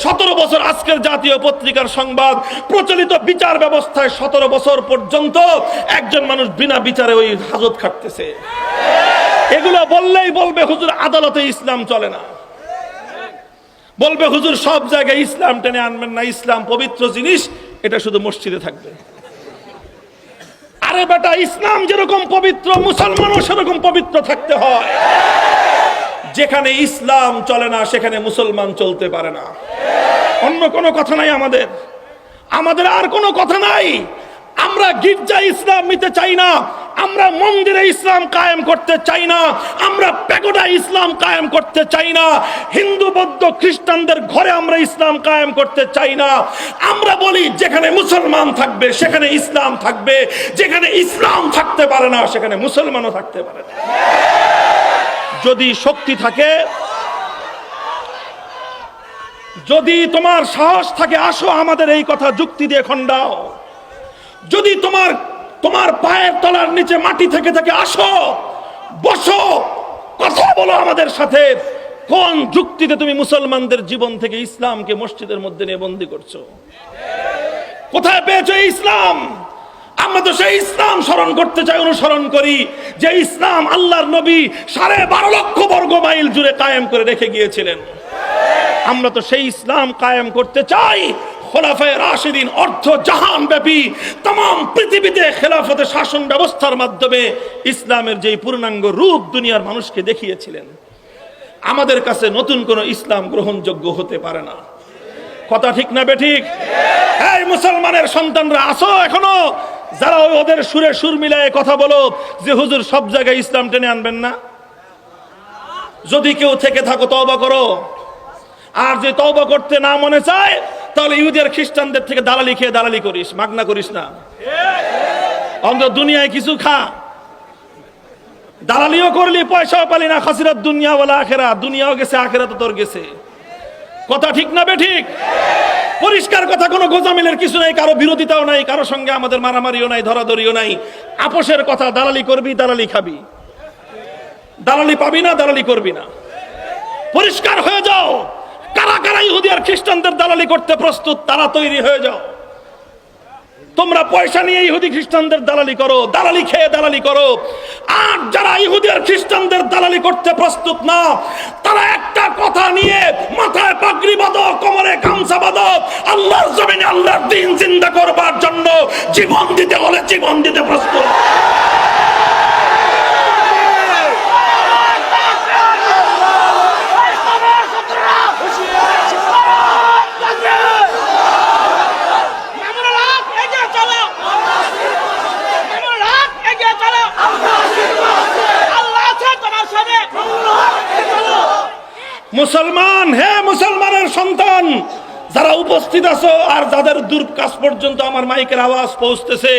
17 বছর আজকের জাতীয় পত্রিকার সংবাদ, প্রচলিত বিচার ব্যবস্থায় 17 বছর পর্যন্ত একজন মানুষ বিনা বিচারে ওই হাজত খাটতেছে। এগুলো বললেই বলবে হুজুর আদালতে ইসলাম চলে না, বলবে হুজুর সব জায়গায় ইসলাম টেনে আনবেন না, ইসলাম পবিত্র জিনিস, এটা শুধু মসজিদে থাকবে। আরে বেটা, ইসলাম যেরকম পবিত্র মুসলমানও সেরকম পবিত্র থাকতে হয়। যেখানে ইসলাম চলে না সেখানে মুসলমান চলতে পারে না। অন্য কোনো কথা নাই আমাদের আর কোনো কথা নাই। আমরা গির্জায় ইসলাম নিতে চাই না, আমরা মন্দিরে ইসলাম কায়েম করতে চাই না, আমরা প্যাগোডায় ইসলাম কায়েম করতে চাই না, হিন্দু বৌদ্ধ খ্রিস্টানদের ঘরে আমরা ইসলাম কায়েম করতে চাই না। আমরা বলি যেখানে মুসলমান থাকবে সেখানে ইসলাম থাকবে, যেখানে ইসলাম থাকতে পারে না সেখানে মুসলমানও থাকতে পারে না। যদি শক্তি থাকে, যদি তোমার সাহস থাকে, আসো আমাদের এই কথা যুক্তি দিয়ে খণ্ডাও। যদি তোমার পায়ের তলার নিচে মাটি থেকে থাকে, আসো, বসো, কথা বলো আমাদের সাথে। কোন যুক্তিতে তুমি মুসলমানদের জীবন থেকে ইসলামকে মসজিদের মধ্যে নিয়ে বন্দী করছো? কোথায় পেয়েছো এই ইসলাম? আমরা তো সেই ইসলাম স্মরণ করতে চাই, অনুসরণ করি, যে ইসলাম আল্লাহর নবী 12.5 লক্ষ বর্গ মাইল জুড়ে কায়েম করে রেখে গিয়েছিলেন। আমরা তো সেই ইসলাম কায়েম করতে চাই। খোলাফায়ে রাশিদিন অর্ধ জাহান ব্যাপী तमाम পৃথিবীতে খেলাফতে শাসন ব্যবস্থার মাধ্যমে ইসলামের যেই পূর্ণাঙ্গ রূপ দুনিয়ার মানুষকে দেখিয়েছিলেন। আমাদের কাছে নতুন কোন ইসলাম গ্রহণযোগ্য হতে পারে না। কথা ঠিক না বেঠিক? এই মুসলমানের সন্তানরা আসো এখনো, যারা ওদের সুরে সুর মিলায়ে কথা বলো যে হুজুর সব জায়গায় ইসলাম টেনে আনবেন না। যদি কেউ থেকে থাকো তওবা করো, আর যে তওবা করতে না মনে চায় তাহলে ইহুদি আর খ্রিস্টানদের থেকে দালালি খেয়ে দালালি করিস, মাগনা করিস না। অন্তত দুনিয়ায় কিছু খা, দালালিও করলি পয়সাও পালি না। খাসিরাত দুনিয়া ওয়াল আখিরা, দুনিয়াও গেছে আখিরাতও তোর গেছে। কথা ঠিক না বেঠিক? পরিষ্কার কথা, কোনো গোজামিলের কিছু নাই, কারো বিরোধিতাও নাই, কারো সঙ্গে আমাদের মারামারিও নাই, ধরাধরিও নাই। আপোষের কথা, দালালি করবি, দালালি খাবি, দালালি পাবি না, দালালি করবি না। পরিষ্কার হয়ে যাও। কারা কারা ইহুদি আর খ্রিস্টানদের দালালি করতে প্রস্তুত, তারা তৈরি হয়ে যাও। তোমরা পয়সা নিয়ে ইহুদি খ্রিস্টানদের দালালি করো, দালালি খেয়ে দালালি করো। আর যারা ইহুদি আর খ্রিস্টানদের দালালি করতে প্রস্তুত না, তারা একটা কথা নিয়ে মাথায় পাগড়ি বাঁধো, কোমরে গামছা বাঁধো, আল্লাহর জমিনে আল্লাহর দ্বীন জিন্দা করবার জন্য জীবন দিতে হলে জীবন দিতে প্রস্তুত। মুসলমান, হে মুসলমানের সন্তান যারা উপস্থিত আছো আর যাদের দূর কাছ পর্যন্ত আমার মাইকের আওয়াজ পৌঁছতেছে,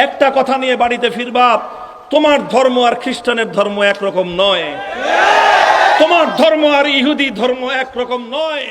একটা কথা নিয়ে বাড়িতে ফিরবা। তোমার ধর্ম আর খ্রিস্টানের ধর্ম একরকম নয়, তোমার ধর্ম আর ইহুদি ধর্ম একরকম নয়।